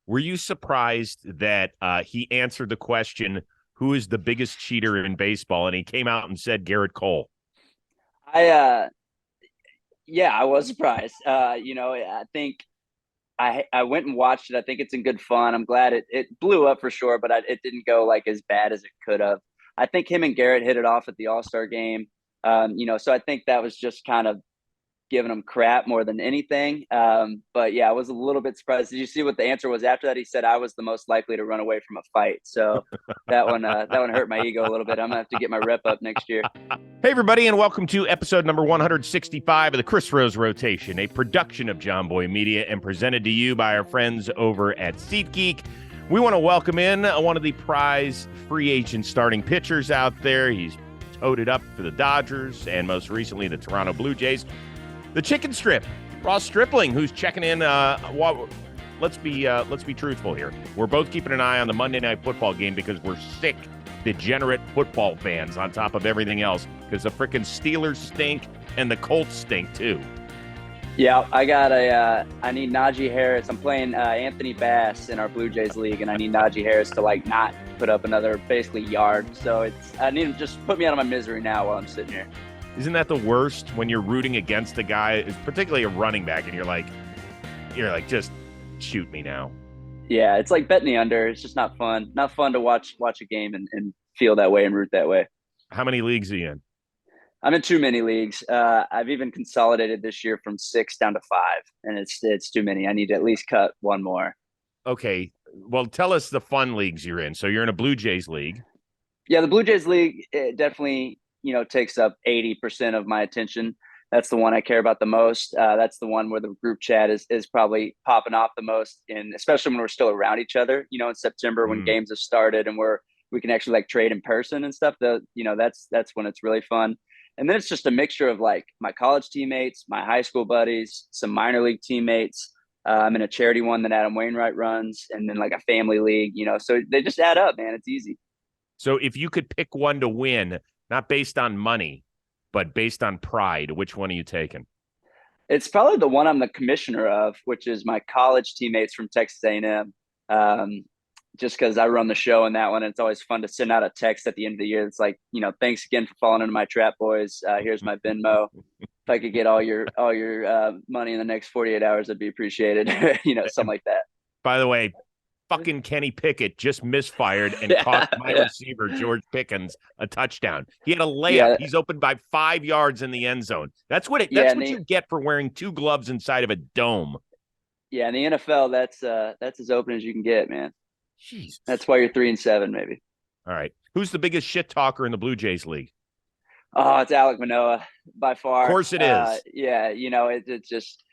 Were you surprised that he answered the question, who is the biggest cheater in baseball? And he came out and said Garrett Cole. I yeah, I was surprised. I think I went and watched it. I think it's in good fun. I'm glad it blew up for sure, but it didn't go like as bad as it could have. I think him and Garrett hit it off at the All-Star game. So I think that was just kind of giving him crap more than anything. But yeah, I was a little bit surprised. Did you see what the answer was after that? He said I was the most likely to run away from a fight. So that one hurt my ego a little bit. I'm gonna have to get my rep up next year. Hey, everybody, and welcome to episode number 165 of the Chris Rose Rotation, a production of John Boy Media and presented to you by our friends over at SeatGeek. We want to welcome in one of the prize free agent starting pitchers out there. He's toted up for the Dodgers and most recently the Toronto Blue Jays. The chicken strip, Ross Stripling, who's checking in. Let's be truthful here. We're both keeping an eye on the Monday Night Football game because we're sick, degenerate football fans on top of everything else because the freaking Steelers stink and the Colts stink too. Yeah, I need Najee Harris. I'm playing Anthony Bass in our Blue Jays league, and I need Najee Harris to not put up another basically yard. So I need him to just put me out of my misery now while I'm sitting here. Isn't that the worst when you're rooting against a guy, particularly a running back, and you're like, just shoot me now? Yeah, it's like betting the under. It's just not fun. Not fun to watch a game and feel that way and root that way. How many leagues are you in? I'm in too many leagues. I've even consolidated this year from 6 down to 5, and it's too many. I need to at least cut one more. Okay, well, tell us the fun leagues you're in. So you're in a Blue Jays league. Yeah, the Blue Jays league definitely takes up 80% of my attention. That's the one I care about the most. That's the one where the group chat is probably popping off the most, and especially when we're still around each other. In September when games have started and we can actually trade in person and stuff. That's when it's really fun. And then it's just a mixture of my college teammates, my high school buddies, some minor league teammates. I'm in a charity one that Adam Wainwright runs, and then a family league. So they just add up, man. It's easy. So if you could pick one to win, not based on money, but based on pride, which one are you taking? It's probably the one I'm the commissioner of, which is my college teammates from Texas A&M. Just because I run the show in that one, and it's always fun to send out a text at the end of the year. It's thanks again for falling into my trap, boys. Here's my Venmo. If I could get all your money in the next 48 hours, that'd be appreciated. Something like that. By the way, fucking Kenny Pickett just misfired and cost my receiver, George Pickens, a touchdown. He had a layup. Yeah. He's open by 5 yards in the end zone. That's what you get for wearing 2 gloves inside of a dome. Yeah, in the NFL, that's as open as you can get, man. Jeez. That's why you're 3-7, maybe. All right. Who's the biggest shit talker in the Blue Jays league? Oh, it's Alek Manoah by far. Of course it is. Yeah, it's just,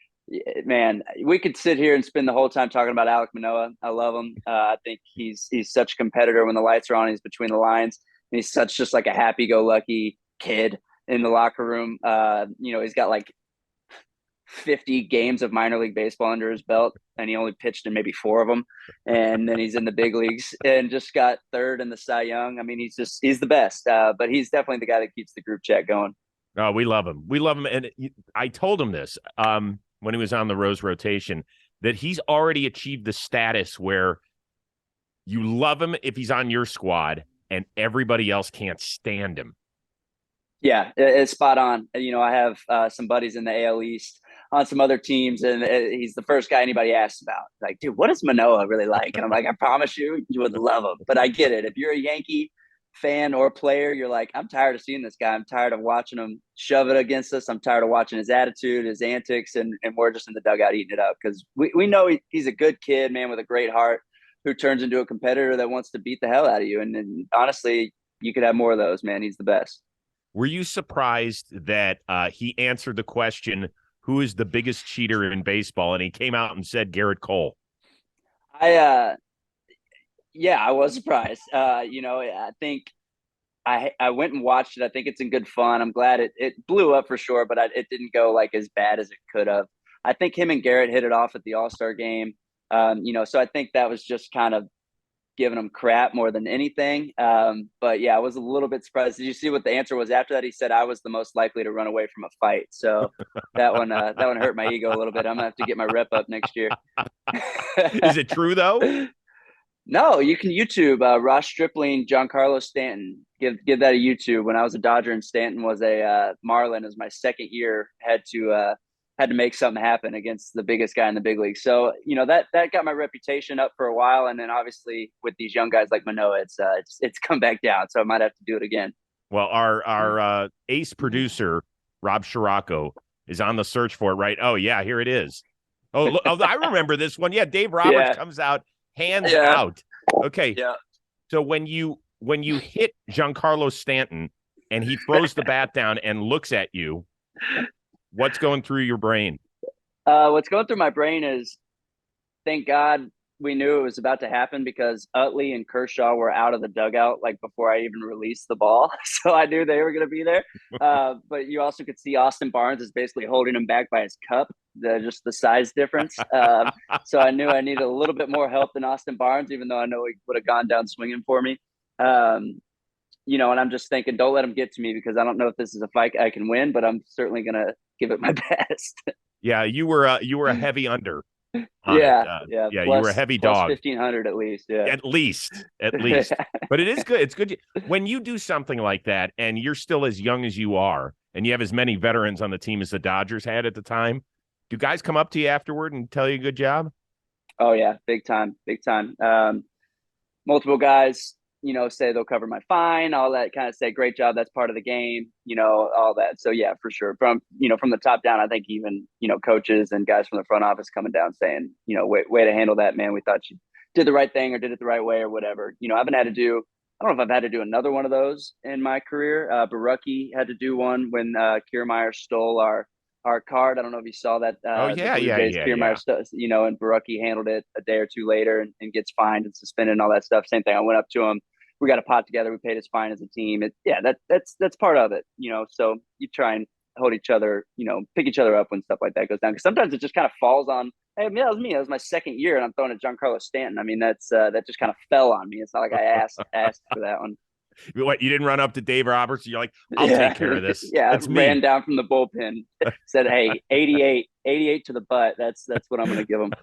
man, we could sit here and spend the whole time talking about Alek Manoah. I love him. I think he's such a competitor when the lights are on. He's between the lines. And he's such just a happy-go-lucky kid in the locker room. He's got 50 games of minor league baseball under his belt, and he only pitched in maybe 4 of them. And then he's in the big leagues and just got 3rd in the Cy Young. I mean, he's the best, but he's definitely the guy that keeps the group chat going. Oh, we love him. We love him. And I told him this when he was on the Rose Rotation, that he's already achieved the status where you love him if he's on your squad and everybody else can't stand him. Yeah, it's spot on. I have some buddies in the AL East on some other teams, and he's the first guy anybody asks about. Like, dude, what is Manoah really like? And I'm like, I promise you would love him. But I get it. If you're a Yankee fan or player, you're like, I'm tired of seeing this guy. I'm tired of watching him shove it against us. I'm tired of watching his attitude, his antics, and we're just in the dugout eating it up because we know he's a good kid, man, with a great heart who turns into a competitor that wants to beat the hell out of you. And honestly, you could have more of those, man. He's the best. Were you surprised that he answered the question, who is the biggest cheater in baseball? And he came out and said Garrett Cole. Yeah, I was surprised. I think I went and watched it. I think it's in good fun. I'm glad it blew up for sure, but it didn't go as bad as it could have. I think him and Garrett hit it off at the All-Star game. So I think that was just kind of giving him crap more than anything. But yeah, I was a little bit surprised. Did you see what the answer was after that? He said I was the most likely to run away from a fight. So that one hurt my ego a little bit. I'm gonna have to get my rep up next year. Is it true though? No, you can YouTube Ross Stripling, Giancarlo Stanton. Give that a YouTube. When I was a Dodger and Stanton was a Marlin, it was my second year. Had to make something happen against the biggest guy in the big league. So that got my reputation up for a while, and then obviously with these young guys like Manoah, it's come back down. So I might have to do it again. Well, our ace producer Rob Scirocco is on the search for it, right? Oh yeah, here it is. Oh, look, I remember this one. Yeah, Dave Roberts comes out. Hands out. Okay. Yeah. So when you hit Giancarlo Stanton and he throws the bat down and looks at you, what's going through your brain? What's going through my brain is, thank God we knew it was about to happen, because Utley and Kershaw were out of the dugout like before I even released the ball. So I knew they were going to be there. But you also could see Austin Barnes is basically holding him back by his cup, just the size difference. So I knew I needed a little bit more help than Austin Barnes, even though I know he would have gone down swinging for me. And I'm just thinking, don't let him get to me, because I don't know if this is a fight I can win, but I'm certainly going to give it my best. Yeah, you were a heavy under. Yeah. Plus, you were a heavy plus dog. 1,500 at least. Yeah. At least. But it is good. It's good when you do something like that and you're still as young as you are and you have as many veterans on the team as the Dodgers had at the time. Do guys come up to you afterward and tell you good job? Oh yeah, big time. Multiple guys, say they'll cover my fine, all that, kind of say, great job, that's part of the game, all that. So yeah, for sure. From the top down, I think even, coaches and guys from the front office coming down saying, way to handle that, man. We thought you did the right thing or did it the right way or whatever. I don't know if I've had to do another one of those in my career. Barucki had to do one when Kiermaier stole our card. I don't know if you saw that. Kiermaier, and Barucki handled it a day or two later and gets fined and suspended and all that stuff. Same thing. I went up to him. We got a pot together. We paid his fine as a team. That's part of it. So you try and hold each other, pick each other up when stuff like that goes down. Because sometimes it just kind of falls on. Hey, that was me. That was my second year, and I'm throwing at Giancarlo Stanton. I mean, that just kind of fell on me. It's not like I asked for that one. What, you didn't run up to Dave Roberts? You're like, I'll take care of this. Yeah, that's ran down from the bullpen. Said, hey, 88 to the butt. That's what I'm going to give him.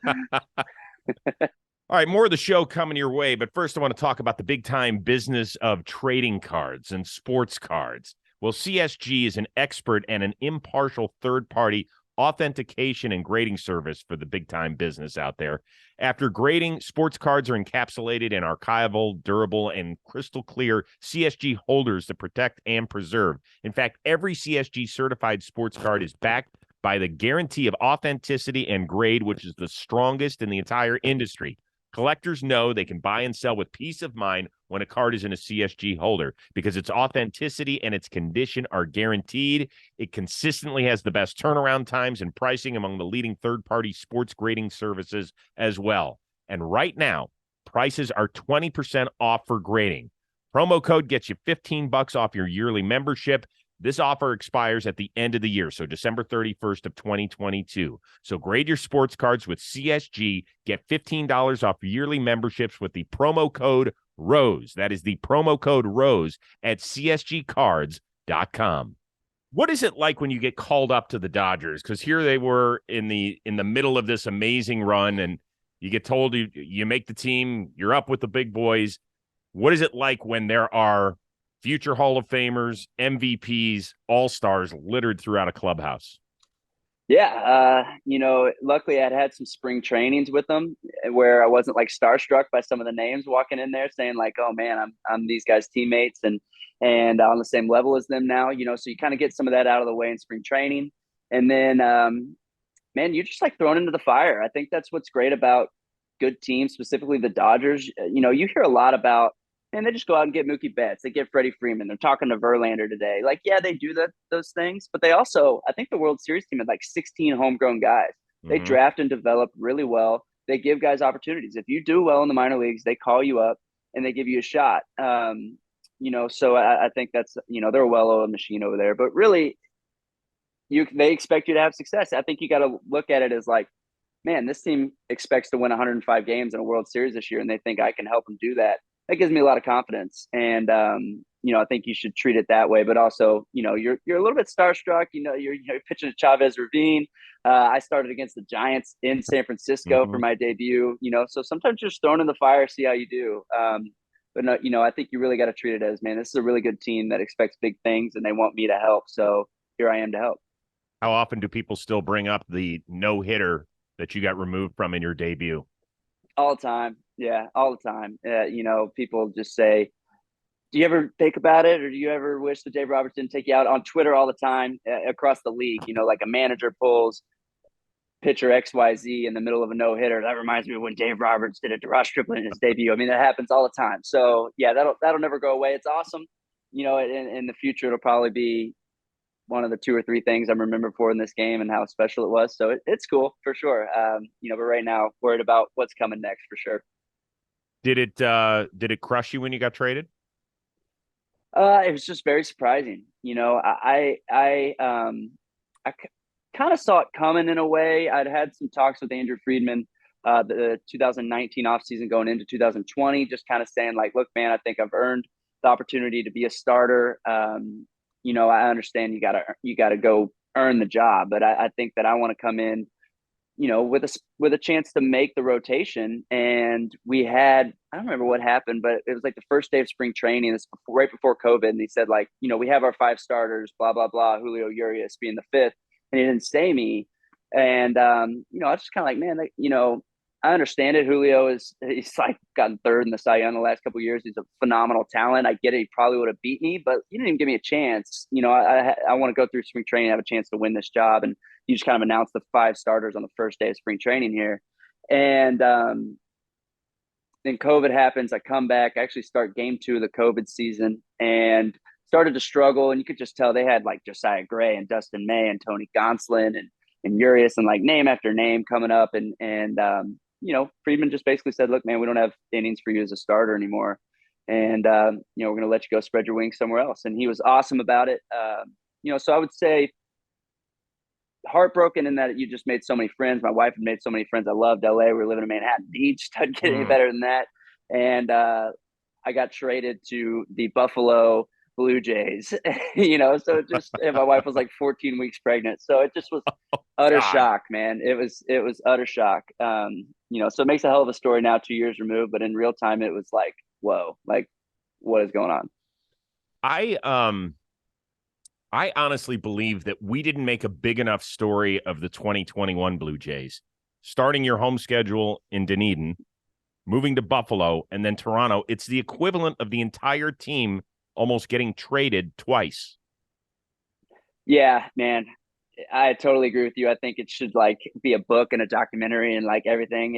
All right, more of the show coming your way. But first, I want to talk about the big-time business of trading cards and sports cards. Well, CSG is an expert and an impartial third-party authentication and grading service for the big-time business out there. After grading, sports cards are encapsulated in archival, durable, and crystal clear CSG holders to protect and preserve. In fact, every CSG certified sports card is backed by the guarantee of authenticity and grade, which is the strongest in the entire industry. Collectors know they can buy and sell with peace of mind when a card is in a CSG holder because its authenticity and its condition are guaranteed. It consistently has the best turnaround times and pricing among the leading third-party sports grading services as well. And right now, prices are 20% off for grading. Promo code gets you $15 off your yearly membership. This offer expires at the end of the year, so December 31st of 2022. So grade your sports cards with CSG. Get $15 off yearly memberships with the promo code ROSE. That is the promo code ROSE at csgcards.com. What is it like when you get called up to the Dodgers? Because here they were in the middle of this amazing run, and you get told you make the team, you're up with the big boys. What is it like when there are future Hall of Famers, MVPs, all-stars littered throughout a clubhouse? Yeah, luckily I'd had some spring trainings with them where I wasn't like starstruck by some of the names walking in there saying like, oh man, I'm these guys' teammates and on the same level as them now, so you kind of get some of that out of the way in spring training. And then, man, you're just like thrown into the fire. I think that's what's great about good teams, specifically the Dodgers. You hear a lot about, and they just go out and get Mookie Betts. They get Freddie Freeman. They're talking to Verlander today. Like, yeah, they do those things, but they also, I think the World Series team had like 16 homegrown guys. They draft and develop really well. They give guys opportunities. If you do well in the minor leagues, they call you up and they give you a shot. So I think that's, they're a well-oiled machine over there. But really, they expect you to have success. I think you got to look at it as like, man, this team expects to win 105 games in a World Series this year, and they think I can help them do that. That gives me a lot of confidence, and I think you should treat it that way. But also, you're a little bit starstruck. You're pitching to Chavez Ravine. I started against the Giants in San Francisco for my debut. So sometimes you're just thrown in the fire, see how you do. But no, I think you really got to treat it as, man, this is a really good team that expects big things, and they want me to help. So here I am to help. How often do people still bring up the no-hitter that you got removed from in your debut? All the time. Yeah, all the time. People just say, do you ever think about it, or do you ever wish that Dave Roberts didn't take you out? On Twitter all the time, across the league, like a manager pulls pitcher XYZ in the middle of a no-hitter. That reminds me of when Dave Roberts did it to Ross Stripling in his debut. I mean, that happens all the time. So yeah, that'll never go away. It's awesome. In the future, it'll probably be one of the two or three things I'm remembered for in this game and how special it was. So it's cool for sure. But right now, worried about what's coming next for sure. Did it crush you when you got traded? It was just very surprising. I kind of saw it coming in a way. I'd had some talks with Andrew Friedman, the 2019 offseason going into 2020, just kind of saying like, look, man, I think I've earned the opportunity to be a starter. I understand you gotta go earn the job, but I think that I want to come in, with a chance to make the rotation. And I don't remember what happened, but it was like the first day of spring training, right before COVID. And he said like, we have our 5 starters, blah, blah, blah, Julio Urias being the 5th, and he didn't say me. And, I was just kind of like, man, I understand it. He's like gotten 3rd in the Cy Young the last couple of years. He's a phenomenal talent. I get it. He probably would have beat me, but you didn't even give me a chance. I want to go through spring training, have a chance to win this job. And you just kind of announce the 5 starters on the first day of spring training here. And then COVID happens. I come back, I actually start game 2 of the COVID season and started to struggle. And you could just tell they had like Josiah Gray and Dustin May and Tony Gonsolin and Urias and like name after name coming up. And Friedman just basically said, look, man, we don't have innings for you as a starter anymore. And, we're going to let you go spread your wings somewhere else. And he was awesome about it. So I would say heartbroken in that you just made so many friends. My wife had made so many friends. I loved LA. We were living in Manhattan Beach. Doesn't get any better than that. And I got traded to the Buffalo Blue Jays, so it just, and my wife was like 14 weeks pregnant. So it just was utter shock, man. It was utter shock. So it makes a hell of a story now, 2 years removed, but in real time, it was like, whoa, like what is going on? I honestly believe that we didn't make a big enough story of the 2021 Blue Jays, starting your home schedule in Dunedin, moving to Buffalo, and then Toronto. It's the equivalent of the entire team almost getting traded twice. Yeah, man. I totally agree with you. I think it should like be a book and a documentary and like everything.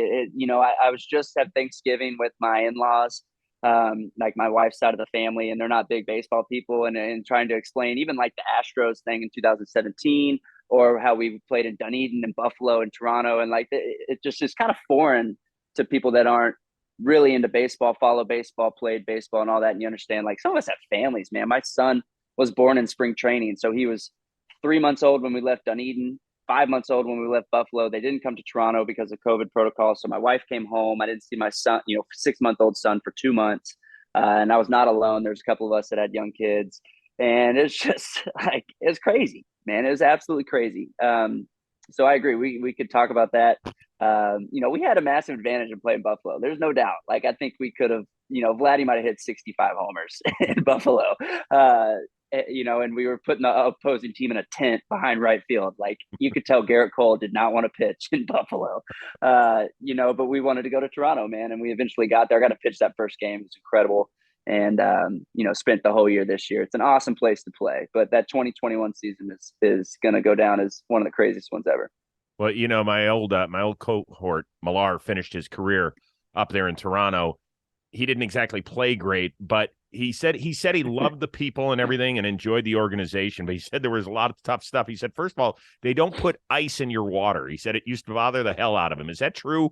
I was just at Thanksgiving with my in-laws, like my wife's side of the family, and they're not big baseball people, and trying to explain even like the Astros thing in 2017 or how we played in Dunedin and Buffalo and Toronto. And like, it just is kind of foreign to people that aren't really into baseball, follow baseball, played baseball and all that. And you understand, like some of us have families, man. My son was born in spring training. So he was 3 months old when we left Dunedin, 5 months old when we left Buffalo. They didn't come to Toronto because of COVID protocol. So my wife came home. I didn't see my son, 6-month-old son for 2 months. And I was not alone. There's a couple of us that had young kids. And it's just like, it's crazy, man. It was absolutely crazy. So I agree. We could talk about that. We had a massive advantage in playing Buffalo. There's no doubt. Like, I think we could have, Vladdy might have hit 65 homers in Buffalo. And we were putting the opposing team in a tent behind right field. Like, you could tell Garrett Cole did not want to pitch in Buffalo, but we wanted to go to Toronto, man. And we eventually got there. I got to pitch that first game. It was incredible. And, spent the whole year this year. It's an awesome place to play. But that 2021 season is going to go down as one of the craziest ones ever. Well, my old cohort, Millar, finished his career up there in Toronto. He didn't exactly play great, but he said he loved the people and everything and enjoyed the organization. But he said there was a lot of tough stuff. He said, first of all, they don't put ice in your water. He said it used to bother the hell out of him. Is that true?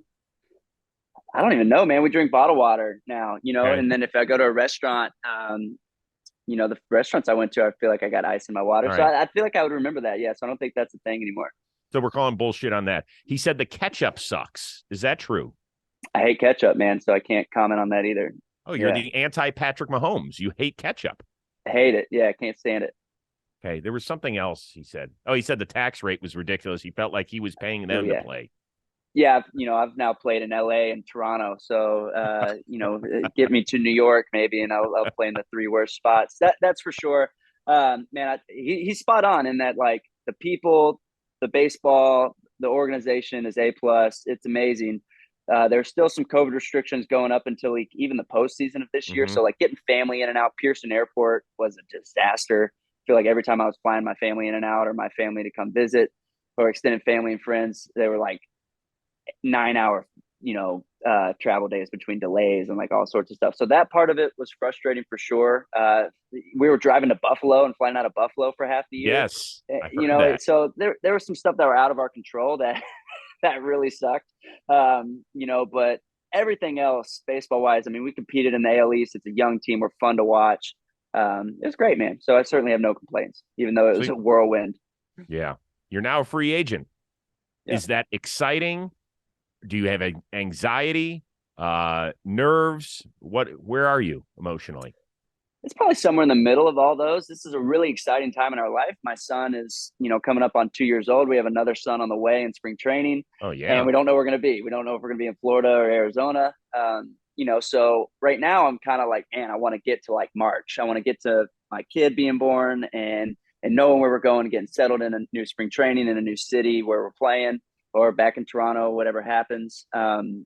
I don't even know, man. We drink bottled water now, Okay. And then if I go to a restaurant, the restaurants I went to, I feel like I got ice in my water. All So right. I feel like I would remember that. Yeah. So I don't think that's a thing anymore. So we're calling bullshit on that. He said the ketchup sucks. Is that true? I hate ketchup, man, so I can't comment on that either. Oh, you're the anti-Patrick Mahomes. You hate ketchup. I hate it. Yeah, I can't stand it. Okay, there was something else he said. Oh, he said the tax rate was ridiculous. He felt like he was paying them to play. Yeah, I've now played in LA and Toronto, so get me to New York maybe, and I'll play in the 3 worst spots. That's for sure. Man, he's spot on in that, like, the people, the baseball, the organization is A+. It's amazing. There's still some COVID restrictions going up until even the postseason of this year. So, like, getting family in and out, Pearson Airport was a disaster. I feel like every time I was flying my family in and out, or my family to come visit, or extended family and friends, they were like 9-hour, travel days between delays and like all sorts of stuff. So that part of it was frustrating for sure. We were driving to Buffalo and flying out of Buffalo for half the year. Yes, that. So there was some stuff that were out of our control that really sucked. But everything else, baseball wise, I mean, we competed in the AL East. It's a young team. We're fun to watch. It was great, man. So I certainly have no complaints, even though it was a whirlwind. Yeah. You're now a free agent. Yeah. Is that exciting? Do you have anxiety, nerves? Where are you emotionally? It's probably somewhere in the middle of all those. This is a really exciting time in our life. My son is, coming up on 2 years old. We have another son on the way in spring training. Oh, yeah. And we don't know where we're going to be. We don't know if we're going to be in Florida or Arizona. So right now I'm kind of like, man, I want to get to like March. I want to get to my kid being born and knowing where we're going and getting settled in a new spring training in a new city where we're playing, or back in Toronto, whatever happens, and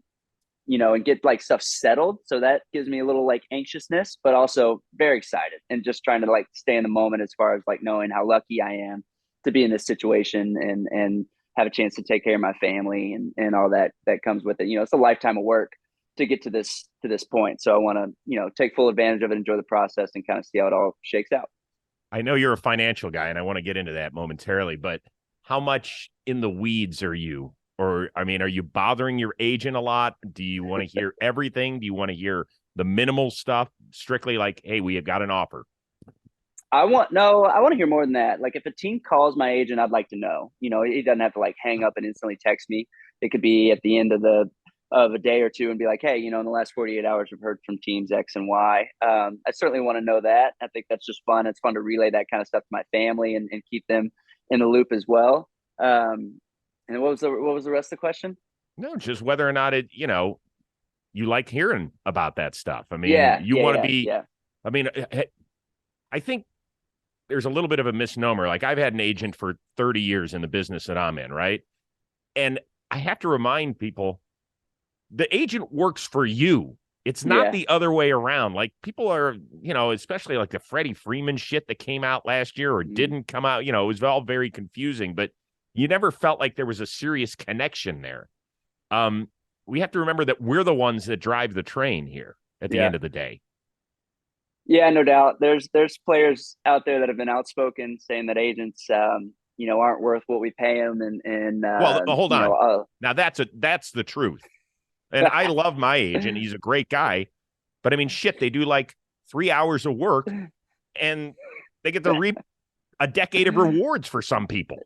get like stuff settled. So that gives me a little like anxiousness, but also very excited and just trying to like stay in the moment as far as like knowing how lucky I am to be in this situation and have a chance to take care of my family and all that comes with it. It's a lifetime of work to get to this point. So I want to, take full advantage of it, enjoy the process, and kind of see how it all shakes out. I know you're a financial guy, and I want to get into that momentarily, but how much in the weeds are you? Or, I mean, are you bothering your agent a lot? Do you want to hear everything? Do you want to hear the minimal stuff? Strictly like, hey, we have got an offer. I want to hear more than that. Like, if a team calls my agent, I'd like to know. He doesn't have to like hang up and instantly text me. It could be at the end of a day or two and be like, hey, in the last 48 hours, we've heard from teams X and Y. I certainly want to know that. I think that's just fun. It's fun to relay that kind of stuff to my family and keep them in the loop as well. And what was the rest of the question? No, just whether or not it, you like hearing about that stuff. I mean, you want to be. Yeah. I mean, I think there's a little bit of a misnomer. Like, I've had an agent for 30 years in the business that I'm in, right? And I have to remind people, the agent works for you. It's not the other way around. Like, people are, especially like the Freddie Freeman shit that came out last year or didn't come out. It was all very confusing, but you never felt like there was a serious connection there. We have to remember that we're the ones that drive the train here at the end of the day. Yeah, no doubt. There's players out there that have been outspoken saying that agents, aren't worth what we pay them. And well, hold on. Now that's the truth. And I love my agent. He's a great guy. But I mean, shit, they do like 3 hours of work and they get to reap a decade of rewards for some people.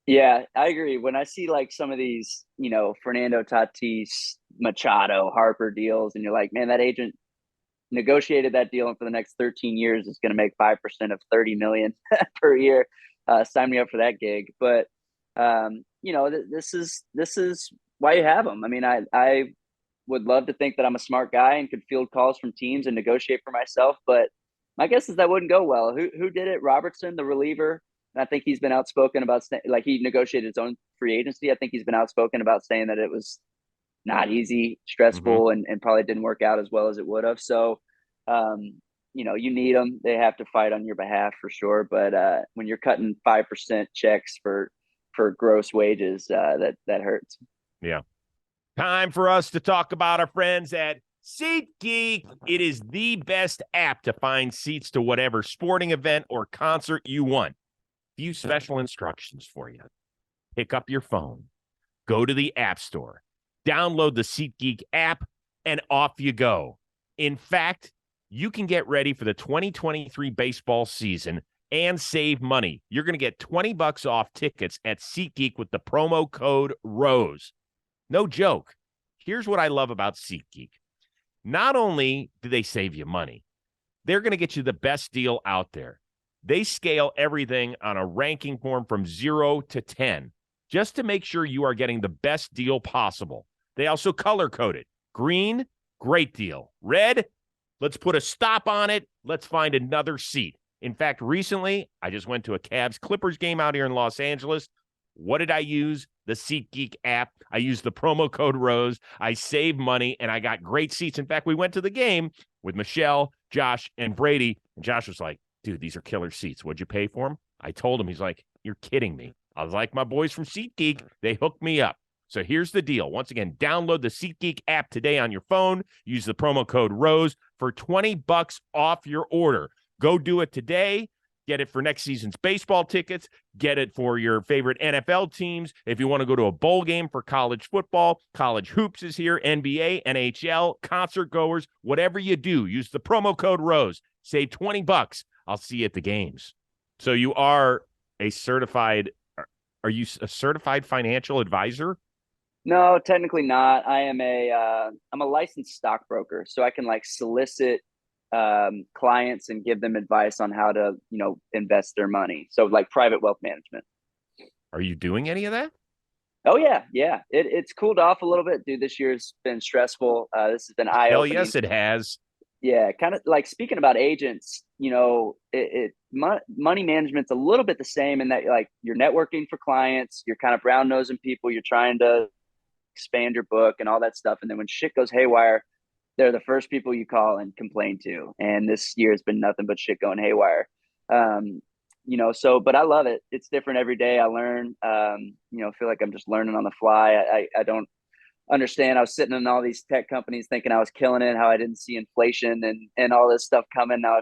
Yeah, I agree. When I see like some of these, Fernando Tatis, Machado, Harper deals, and you're like, man, that agent negotiated that deal, and for the next 13 years is going to make 5% of 30 million per year. Sign me up for that gig. But this is why you have them. I mean, I would love to think that I'm a smart guy and could field calls from teams and negotiate for myself, but my guess is that wouldn't go well. Who did it? Robertson, the reliever. And I think he's been outspoken about like he negotiated his own free agency. I think he's been outspoken about saying that it was not easy, stressful, and probably didn't work out as well as it would have. So, you need them. They have to fight on your behalf for sure. But when you're cutting 5% checks for gross wages, that hurts. Yeah. Time for us to talk about our friends at SeatGeek. It is the best app to find seats to whatever sporting event or concert you want. Few special instructions for you. Pick up your phone, go to the App Store, download the SeatGeek app, and off you go. In fact, you can get ready for the 2023 baseball season and save money. You're going to get $20 off tickets at SeatGeek with the promo code ROSE. No joke. Here's what I love about SeatGeek. Not only do they save you money, they're going to get you the best deal out there. They scale everything on a ranking form from 0 to 10, just to make sure you are getting the best deal possible. They also color code it. Green, great deal. Red, let's put a stop on it. Let's find another seat. In fact, recently, I just went to a Cavs Clippers game out here in Los Angeles. What did I use? The SeatGeek app. I used the promo code ROSE. I saved money, and I got great seats. In fact, we went to the game with Michelle, Josh, and Brady. And Josh was like, dude, these are killer seats. What'd you pay for them? I told him. He's like, you're kidding me. I was like, my boys from SeatGeek, they hooked me up. So here's the deal. Once again, download the SeatGeek app today on your phone. Use the promo code ROSE for $20 off your order. Go do it today. Get it for next season's baseball tickets. Get it for your favorite NFL teams. If you want to go to a bowl game for college football, college hoops is here, NBA, NHL, concert goers, whatever you do, use the promo code ROSE. Save $20. I'll see you at the games. So you are a certified, are you a certified financial advisor? No, technically not. I'm a licensed stockbroker, so I can like solicit clients and give them advice on how to, invest their money. So like private wealth management. Are you doing any of that? Oh yeah. Yeah. It's cooled off a little bit, dude. This year's been stressful. This has been eye-opening. Hell yes, it has. Yeah. Kind of like speaking about agents, money management's a little bit the same in that like you're networking for clients, you're kind of brown nosing people, you're trying to expand your book and all that stuff. And then when shit goes haywire, they're the first people you call and complain to. And this year has been nothing but shit going haywire. But I love it. It's different every day. I learn, feel like I'm just learning on the fly. I don't understand. I was sitting in all these tech companies thinking I was killing it, how I didn't see inflation and all this stuff coming. Now,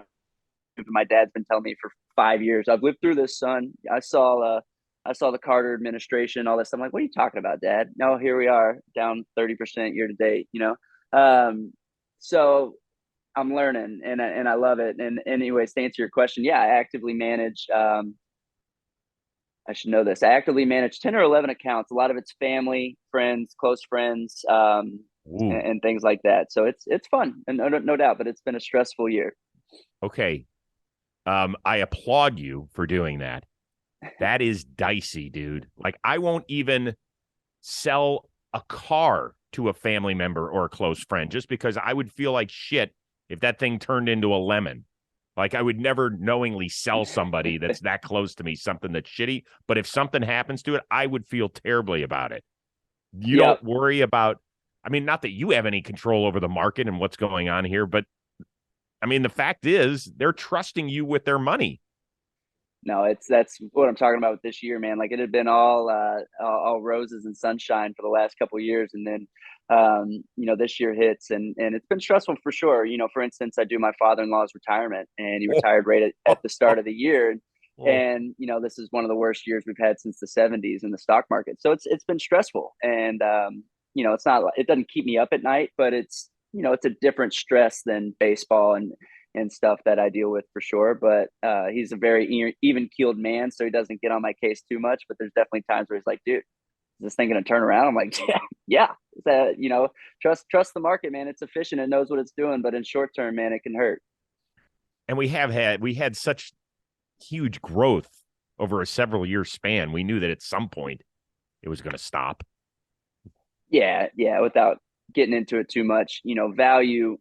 my dad's been telling me for 5 years, I've lived through this, son. I saw the Carter administration, all this. I'm like, what are you talking about, Dad? No, here we are down 30% year to date, So I'm learning and I love it. And anyways, to answer your question, yeah, I actively manage, I should know this. I actively manage 10 or 11 accounts. A lot of it's family, friends, close friends, and things like that. So it's fun and no doubt, but it's been a stressful year. Okay. I applaud you for doing that. That is dicey, dude. Like I won't even sell a car to a family member or a close friend just because I would feel like shit if that thing turned into a lemon. Like I would never knowingly sell somebody that's that close to me something that's shitty. But if something happens to it, I would feel terribly about it. You don't worry about, I mean, not that you have any control over the market and what's going on here, but I mean, the fact is they're trusting you with their money. No, that's what I'm talking about with this year, man. Like it had been all roses and sunshine for the last couple of years. And then, this year hits and it's been stressful for sure. For instance, I do my father-in-law's retirement and he retired right at the start of the year. And, this is one of the worst years we've had since the 70s in the stock market. So it's been stressful and, it's not, it doesn't keep me up at night, but it's a different stress than baseball and stuff that I deal with for sure. But he's a very even-keeled man, so he doesn't get on my case too much. But there's definitely times where he's like, dude, is this thing going to turn around? I'm like, yeah. Trust the market, man. It's efficient. It knows what it's doing. But in short term, man, it can hurt. And we had such huge growth over a several year span. We knew that at some point it was going to stop. Yeah. Without getting into it too much, value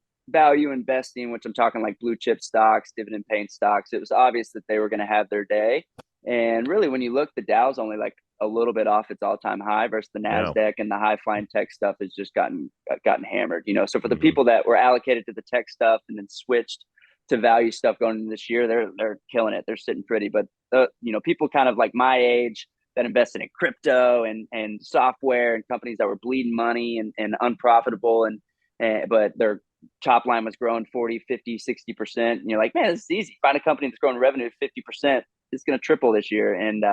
investing, which I'm talking like blue chip stocks, dividend paying stocks. It was obvious that they were going to have their day. And really, when you look, the Dow's only like a little bit off its all-time high versus the NASDAQ, and the high flying tech stuff has just gotten hammered, So for the people that were allocated to the tech stuff and then switched to value stuff going into this year, they're killing it. They're sitting pretty. But people kind of like my age that invested in crypto and software and companies that were bleeding money and unprofitable but their top line was growing 40, 50, 60%. And you're like, man, this is easy. Find a company that's growing revenue 50%. It's going to triple this year. And,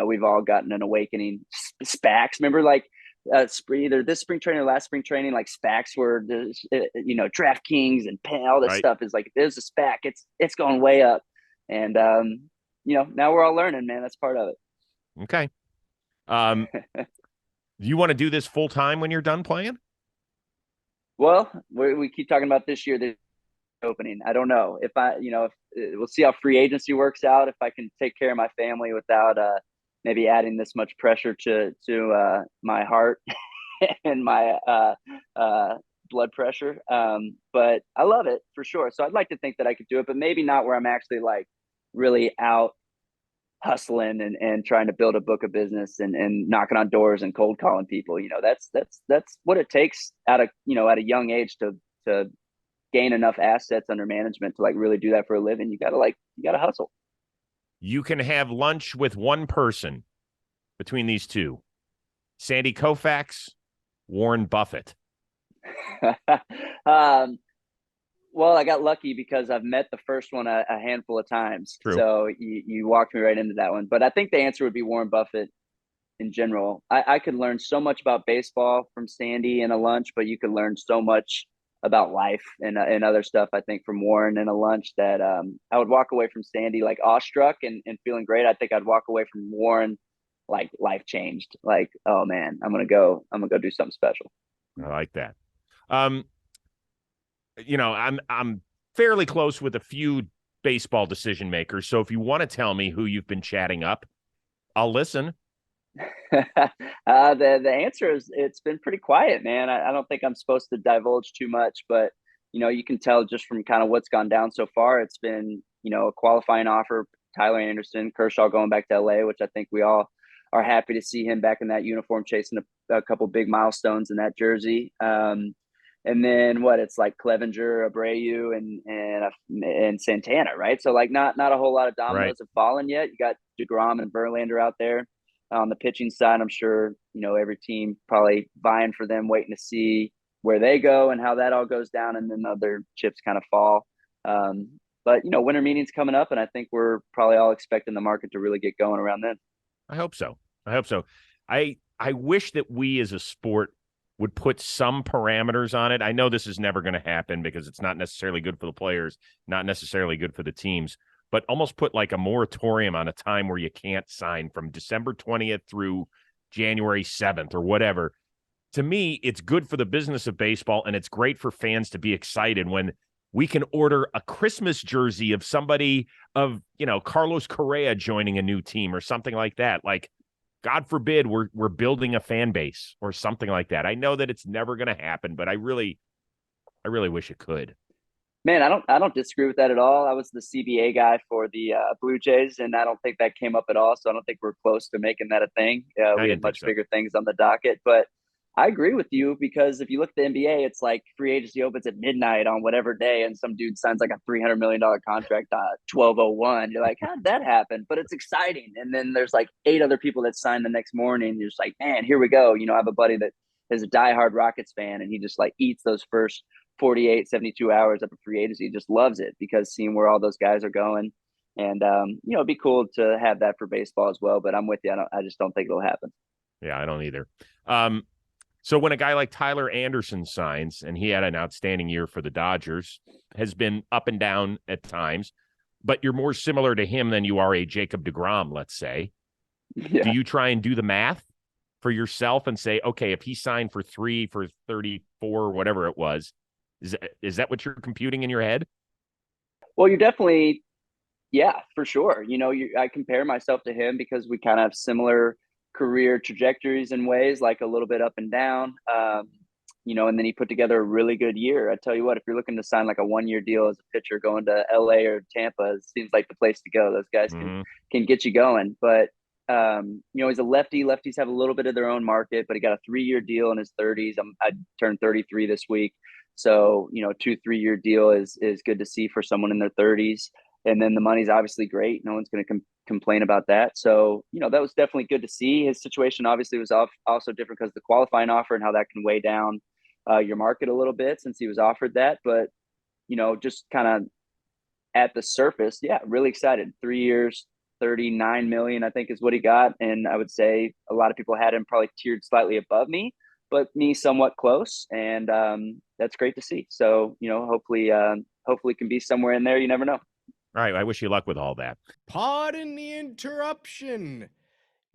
we've all gotten an awakening. SPACs, remember like either this spring training or last spring training, like SPACs were, DraftKings and all this stuff is like, there's a SPAC. It's going way up. And, now we're all learning, man. That's part of it. Okay. Um, you want to do this full time when you're done playing? Well, we keep talking about this year, the opening. I don't know if we'll see how free agency works out. If I can take care of my family without maybe adding this much pressure to my heart and my blood pressure. But I love it for sure. So I'd like to think that I could do it, but maybe not where I'm actually like really out hustling and trying to build a book of business and knocking on doors and cold calling people. That's what it takes at a young age to gain enough assets under management to like really do that for a living. You gotta hustle. You can have lunch with one person between these two: Sandy Koufax, Warren Buffett. Well, I got lucky because I've met the first one a handful of times. True. So you walked me right into that one. But I think the answer would be Warren Buffett in general. I could learn so much about baseball from Sandy in a lunch, but you could learn so much about life and other stuff, I think, from Warren in a lunch that I would walk away from Sandy like awestruck and feeling great. I think I'd walk away from Warren like life changed. Like, oh man, I'm gonna go do something special. I like that. I'm fairly close with a few baseball decision makers. So if you want to tell me who you've been chatting up, I'll listen. The answer is it's been pretty quiet, man. I don't think I'm supposed to divulge too much, but you can tell just from kind of what's gone down so far. It's been a qualifying offer. Tyler Anderson, Kershaw going back to LA, which I think we all are happy to see him back in that uniform, chasing a couple big milestones in that jersey. And then it's like Clevenger, Abreu, and Santana, right? So like not a whole lot of dominoes have fallen yet. You got DeGrom and Verlander out there. On the pitching side, I'm sure every team probably vying for them, waiting to see where they go and how that all goes down, and then other chips kind of fall. But winter meetings coming up, and I think we're probably all expecting the market to really get going around then. I hope so. I wish that we as a sport would put some parameters on it. I know this is never going to happen because it's not necessarily good for the players, not necessarily good for the teams, but almost put like a moratorium on a time where you can't sign from December 20th through January 7th or whatever. To me, it's good for the business of baseball, and it's great for fans to be excited when we can order a Christmas jersey of somebody of, Carlos Correa joining a new team or something like that. Like, God forbid we're building a fan base or something like that. I know that it's never going to happen, but I really wish it could. Man, I don't disagree with that at all. I was the CBA guy for the Blue Jays, and I don't think that came up at all. So I don't think we're close to making that a thing. We had much bigger things on the docket, but I agree with you because if you look at the NBA, it's like free agency opens at midnight on whatever day, and some dude signs like a $300 million contract at 12:01. You're like, how did that happen? But it's exciting. And then there's like 8 other people that sign the next morning. You're just like, man, here we go. I have a buddy that is a diehard Rockets fan, and he just like eats those first 48, 72 hours of a free agency. He just loves it because seeing where all those guys are going. And, it'd be cool to have that for baseball as well. But I'm with you. I just don't think it'll happen. Yeah, I don't either. So when a guy like Tyler Anderson signs, and he had an outstanding year for the Dodgers, has been up and down at times, but you're more similar to him than you are a Jacob deGrom, let's say. Yeah. Do you try and do the math for yourself and say, okay, if he signed for 3 for 34, whatever it was, is that what you're computing in your head? Well, you're definitely, yeah, for sure. I compare myself to him because we kind of have similar career trajectories in ways, like a little bit up and down. And then he put together a really good year. I tell you what, if you're looking to sign like a 1-year deal as a pitcher going to LA or Tampa, it seems like the place to go. Those guys can get you going. But he's a lefty. Lefties have a little bit of their own market, but he got a 3-year deal in his 30s. I turned 33 this week. So, 2-3-year deal is good to see for someone in their 30s. And then the money's obviously great. No one's going to complain about that. So, that was definitely good to see. His situation obviously was also different because of the qualifying offer and how that can weigh down your market a little bit since he was offered that. But, just kind of at the surface, yeah, really excited. 3 years, 39 million, I think is what he got. And I would say a lot of people had him probably tiered slightly above me, but me somewhat close. And that's great to see. So, hopefully can be somewhere in there. You never know. All right. I wish you luck with all that. Pardon the interruption.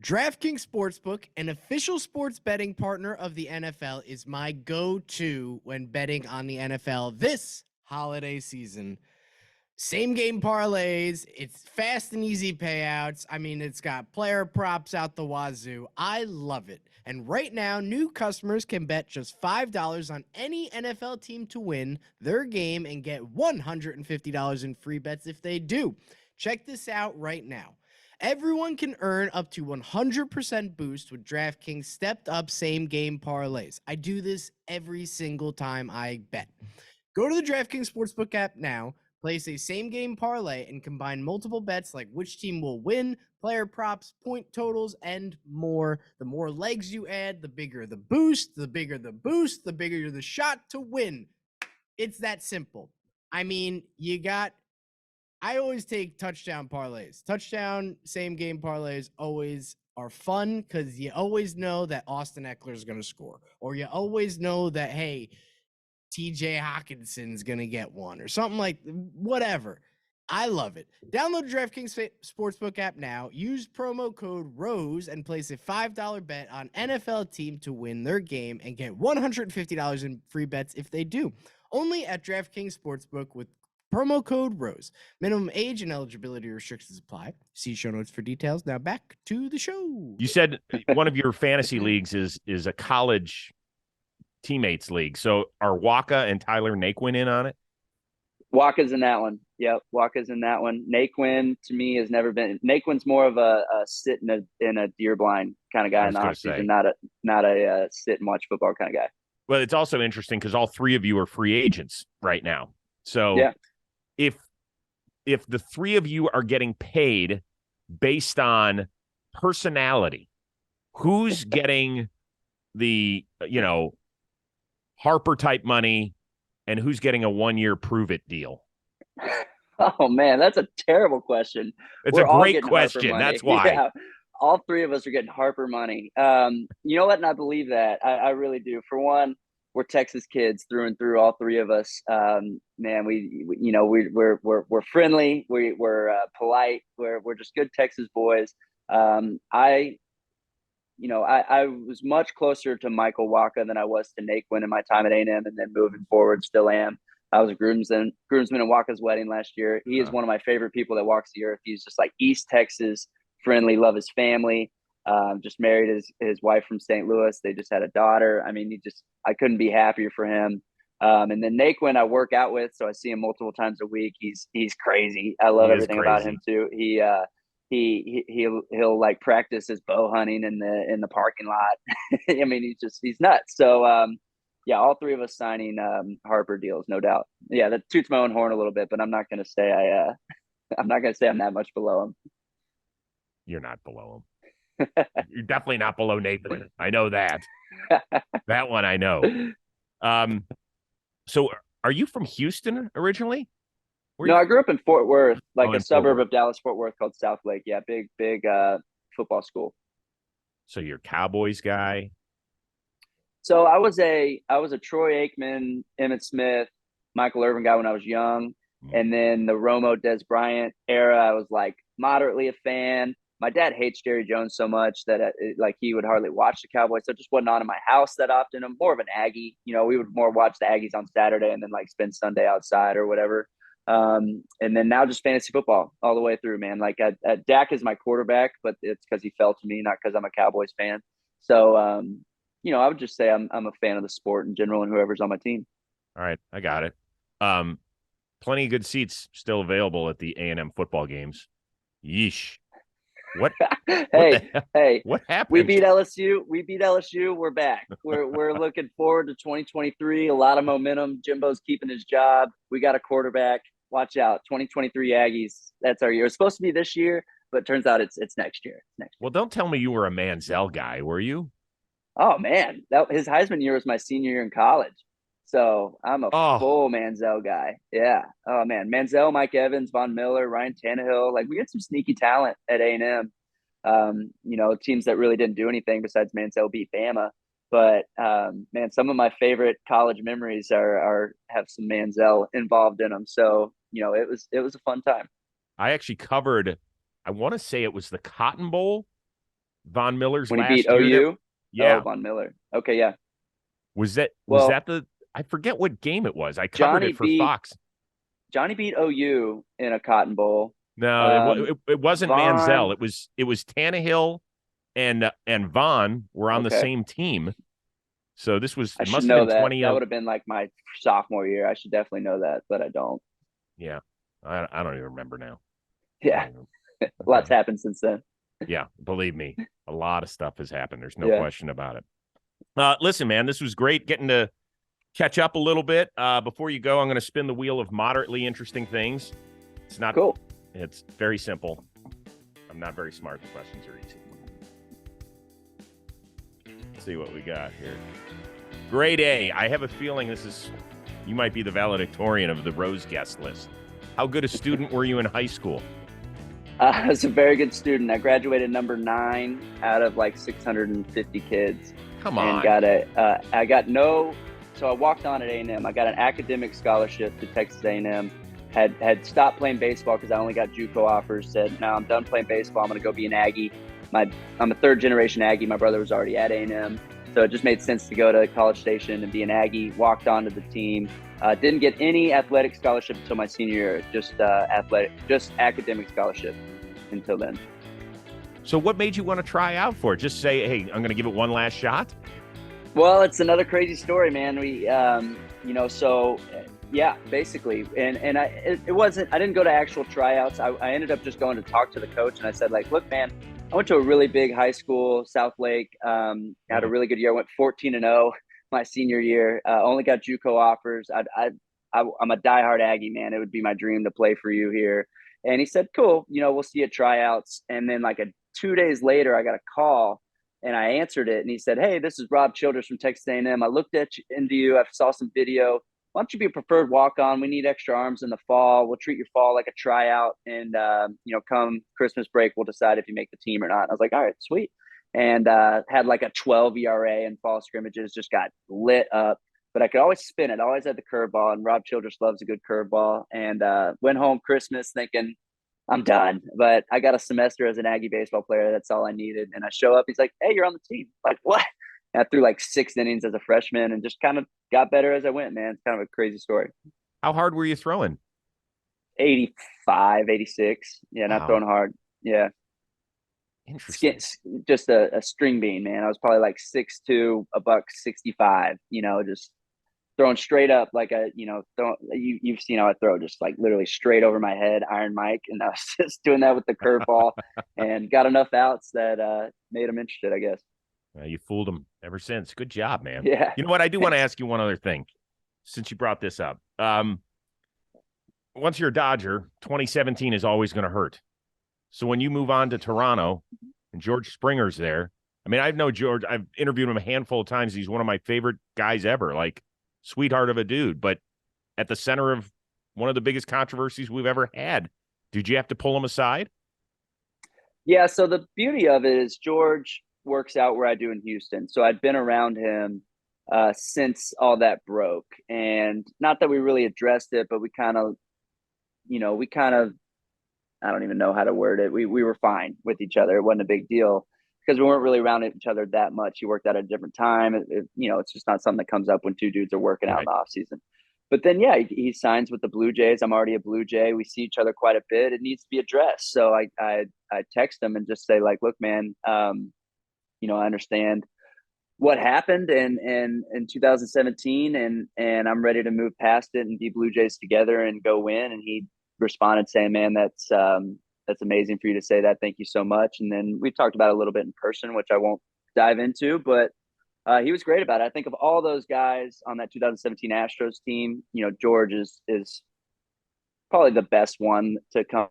DraftKings Sportsbook, an official sports betting partner of the NFL, is my go-to when betting on the NFL this holiday season. Same game parlays. It's fast and easy payouts. I mean, it's got player props out the wazoo. I love it. And right now, new customers can bet just $5 on any NFL team to win their game and get $150 in free bets if they do. Check this out right now. Everyone can earn up to 100% boost with DraftKings stepped up same game parlays. I do this every single time I bet. Go to the DraftKings Sportsbook app now, place a same game parlay, and combine multiple bets like which team will win, player props, point totals, and more. The more legs you add, the bigger the boost. The bigger the boost, the bigger the shot to win. It's that simple. I mean, I always take touchdown parlays. Touchdown same game parlays always are fun because you always know that Austin Eckler is going to score, or you always know that, hey, TJ Hawkinson's going to get one or something like whatever. I love it. Download the DraftKings Sportsbook app now. Use promo code ROSE and place a $5 bet on NFL team to win their game and get $150 in free bets if they do. Only at DraftKings Sportsbook with promo code ROSE. Minimum age and eligibility restrictions apply. See show notes for details. Now back to the show. You said one of your fantasy leagues is a college teammates league. So are Wacha and Tyler Naquin in on it? Wacha's in that one. Yep, Wacha's in that one. Naquin to me has never been. Naquin's more of a sit in a deer blind kind of guy in the offseason, not a sit and watch football kind of guy. Well, it's also interesting because all three of you are free agents right now. So yeah. if the three of you are getting paid based on personality, who's getting the Harper type money, and who's getting a 1-year prove it deal? Oh man, that's a terrible question. It's a great question. That's why. Yeah, all three of us are getting Harper money. You know what? And I believe that. I really do. For one, we're Texas kids through and through. All three of us. Man, we're friendly. We're polite. We're just good Texas boys. I was much closer to Michael Wacha than I was to Naquin in my time at A&M, and then moving forward, still am. I was a groomsman at Wacha's wedding last year. He is one of my favorite people that walks the earth. He's just like East Texas, friendly, love his family. Just married his wife from St. Louis. They just had a daughter. I mean, I couldn't be happier for him. And then Naquin I work out with, so I see him multiple times a week. He's crazy. I love everything about him too. He'll like practice his bow hunting in the parking lot. I mean, he's nuts. So yeah, all three of us signing Harper deals, no doubt. Yeah, that toots my own horn a little bit, but I'm not going to say I'm not going to say I'm that much below him. You're not below him. You're definitely not below Nathan. I know that. That one I know. So are you from Houston originally? No, I grew up in Fort Worth, like a suburb of Dallas-Fort Worth called South Lake. Yeah, big football school. So you're a Cowboys guy? So I was a Troy Aikman, Emmitt Smith, Michael Irvin guy when I was young. And then the Romo, Des Bryant era, I was like moderately a fan. My dad hates Jerry Jones so much that he would hardly watch the Cowboys. So it just wasn't on in my house that often. I'm more of an Aggie. We would more watch the Aggies on Saturday and then like spend Sunday outside or whatever. And then now just fantasy football all the way through, man. Like Dak is my quarterback, but it's because he fell to me, not because I'm a Cowboys fan. So, I would just say I'm a fan of the sport in general and whoever's on my team. All right. I got it. Plenty of good seats still available at the A&M football games. Yeesh. What? Hey, what happened? We beat LSU. We're back. We're looking forward to 2023. A lot of momentum. Jimbo's keeping his job. We got a quarterback. Watch out. 2023 Aggies. That's our year. It's supposed to be this year, but it turns out it's next year. Well, don't tell me you were a Manziel guy, were you? Oh man, his Heisman year was my senior year in college. So I'm a full Manziel guy. Yeah. Oh man, Manziel, Mike Evans, Von Miller, Ryan Tannehill. Like we had some sneaky talent at A&M. Teams that really didn't do anything besides Manziel beat Bama. But man, some of my favorite college memories have some Manziel involved in them. So it was a fun time. I actually covered, I want to say it was the Cotton Bowl, Von Miller's When he last beat year. OU? Oh, Yeah. Von Miller. Okay, yeah. Was that Well, I forget what game it was. I covered Johnny it for beat Fox. Johnny beat OU in a Cotton Bowl. No, Um, it wasn't Manziel. Von. It was Tannehill and Vaughn were on the Okay, same team. So I it should must have know been that. 20. That would have been like my sophomore year. I should definitely know that, but I don't. Yeah. I don't even remember now. Yeah, lots Okay. happened since then. Yeah, believe me, a lot of stuff has happened. There's no Yeah, question about it. Listen, man, this was great getting to catch up a little bit. Before you go, I'm going to spin the wheel of moderately interesting things. It's not cool. It's very simple. I'm not very smart. The questions are easy. Let's see what we got here. Grade A. I have a feeling you might be the valedictorian of the Rose guest list. How good a student were you in high school? I was a very good student. I graduated number 9 out of like 650 kids. Come on. And so I walked on at A&M. I got an academic scholarship to Texas A&M. Had stopped playing baseball because I only got JUCO offers. Said, no, I'm done playing baseball. I'm going to go be an Aggie. I'm a third generation Aggie. My brother was already at A&M. So it just made sense to go to College Station and be an Aggie. Walked onto the team. Didn't get any athletic scholarship until my senior year. Just academic scholarship until then. So what made you want to try out for it? Just say, hey, I'm going to give it one last shot? Well, it's another crazy story, man. We, yeah, basically. And I didn't go to actual tryouts. I ended up just going to talk to the coach, and I said, like, look, man, I went to a really big high school, South Lake, had a really good year. I went 14-0 my senior year, only got JUCO offers. I'm a diehard Aggie, man. It would be my dream to play for you here. And he said, cool, we'll see you at tryouts. And then 2 days later, I got a call and I answered it. And he said, hey, this is Rob Childress from Texas A&M. I looked into you. I saw some video. Why don't you be a preferred walk-on? We need extra arms in the fall. We'll treat your fall like a tryout. And, come Christmas break, we'll decide if you make the team or not. And I was like, all right, sweet. And had like a 12 ERA in fall scrimmages, just got lit up. But I could always spin it. I always had the curveball, and Rob Childress loves a good curveball. And went home Christmas thinking, I'm done. But I got a semester as an Aggie baseball player. That's all I needed. And I show up. He's like, hey, you're on the team. Like, what? And I threw like 6 innings as a freshman and just kind of got better as I went, man. It's kind of a crazy story. How hard were you throwing? 85, 86. Yeah, not throwing hard. Yeah. Interesting. Just a string bean, man. I was probably like 6'2", $165, just throwing straight up you've seen how I throw, just like literally straight over my head, Iron Mike. And I was just doing that with the curveball and got enough outs that made them interested, I guess. You fooled them ever since. Good job, man. Yeah. You know what? I do want to ask you one other thing since you brought this up. Once you're a Dodger, 2017 is always going to hurt. So when you move on to Toronto and George Springer's there, I mean, I know George. I've interviewed him a handful of times. He's one of my favorite guys ever, like sweetheart of a dude, but at the center of one of the biggest controversies we've ever had. Did you have to pull him aside? Yeah, so the beauty of it is George works out where I do in Houston. So I'd been around him since all that broke. And not that we really addressed it, but we kind of, I don't even know how to word it. We were fine with each other. It wasn't a big deal because we weren't really around each other that much. He worked out at a different time. It's just not something that comes up when two dudes are working out in the off season. But then, yeah, he signs with the Blue Jays. I'm already a Blue Jay. We see each other quite a bit. It needs to be addressed. So I text him and just say, like, look, man, I understand what happened in 2017 and I'm ready to move past it and be Blue Jays together and go win. And he responded saying, man, that's amazing for you to say that. Thank you so much. And then we talked about it a little bit in person, which I won't dive into, but he was great about it. I think of all those guys on that 2017 Astros team, George is probably the best one to come.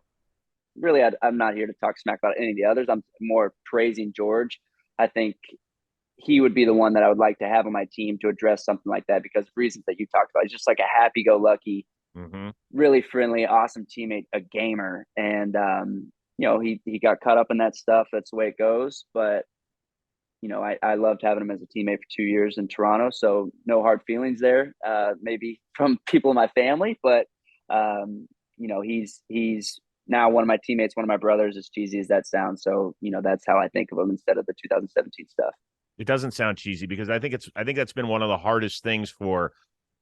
Really, I'm not here to talk smack about any of the others. I'm more praising George. I think he would be the one that I would like to have on my team to address something like that because of reasons that you talked about. He's just like a happy-go-lucky, really friendly, awesome teammate, a gamer. And, he got caught up in that stuff. That's the way it goes. But, I loved having him as a teammate for 2 years in Toronto. So no hard feelings there, maybe from people in my family. But, he's now one of my teammates, one of my brothers, as cheesy as that sounds. So, that's how I think of him instead of the 2017 stuff. It doesn't sound cheesy because I think that's been one of the hardest things for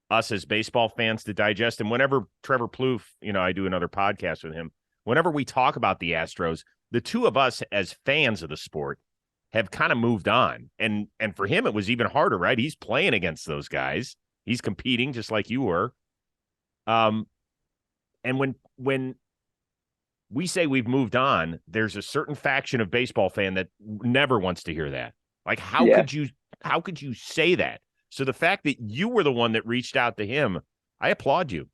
us as baseball fans to digest. And whenever Trevor Plouffe, I do another podcast with him, whenever we talk about the Astros, the two of us as fans of the sport have kind of moved on. And for him, it was even harder, right? He's playing against those guys. He's competing just like you were. And when we say we've moved on, there's a certain faction of baseball fan that never wants to hear that. Like, how could you say that? So the fact that you were the one that reached out to him, I applaud you.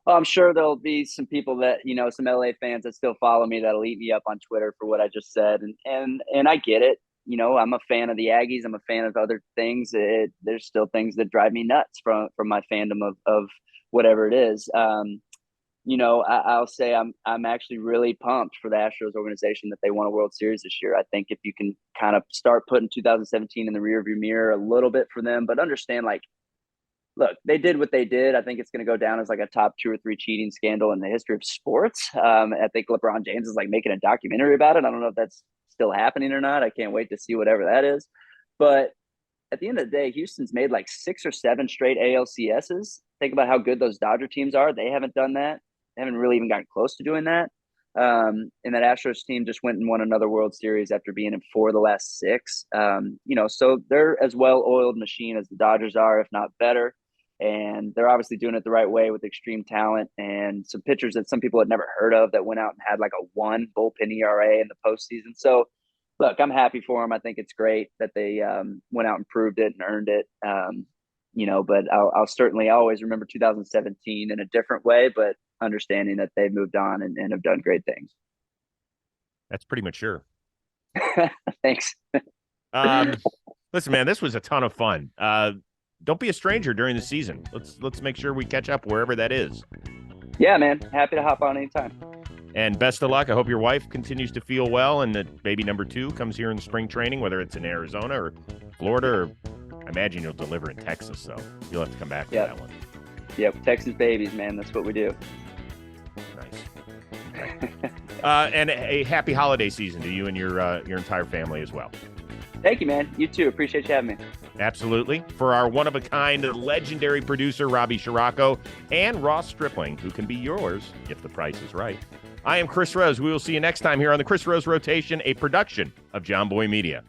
Well, I'm sure there'll be some people that, some LA fans that still follow me that'll eat me up on Twitter for what I just said. And I get it. I'm a fan of the Aggies. I'm a fan of other things. There's still things that drive me nuts from my fandom of whatever it is. I'll say I'm actually really pumped for the Astros organization that they won a World Series this year. I think if you can kind of start putting 2017 in the rearview mirror a little bit for them, but understand, like, look, they did what they did. I think it's going to go down as like a top 2 or 3 cheating scandal in the history of sports. I think LeBron James is like making a documentary about it. I don't know if that's still happening or not. I can't wait to see whatever that is. But at the end of the day, Houston's made like 6 or 7 straight ALCSs. Think about how good those Dodger teams are. They haven't done that. They haven't really even gotten close to doing that. And that Astros team just went and won another World Series after being in 4 of the last 6. So they're as well-oiled machine as the Dodgers are, if not better. And they're obviously doing it the right way with extreme talent and some pitchers that some people had never heard of that went out and had like a 1 bullpen ERA in the postseason. So, look, I'm happy for them. I think it's great that they went out and proved it and earned it. But I'll certainly always remember 2017 in a different way, but understanding that they've moved on and have done great things. That's pretty mature. Thanks. Listen, man, this was a ton of fun. Don't be a stranger during the season. Let's make sure we catch up wherever that is. Yeah, man. Happy to hop on anytime. And best of luck. I hope your wife continues to feel well and that baby number 2 comes here in spring training, whether it's in Arizona or Florida, or I imagine you'll deliver in Texas, so you'll have to come back for that one. Yep, Texas babies, man. That's what we do. Nice. Okay. And a happy holiday season to you and your entire family as well. Thank you, man. You too. Appreciate you having me. Absolutely. For our one-of-a-kind legendary producer, Robbie Scirocco, and Ross Stripling, who can be yours if the price is right. I am Chris Rose. We will see you next time here on the Chris Rose Rotation, a production of John Boy Media.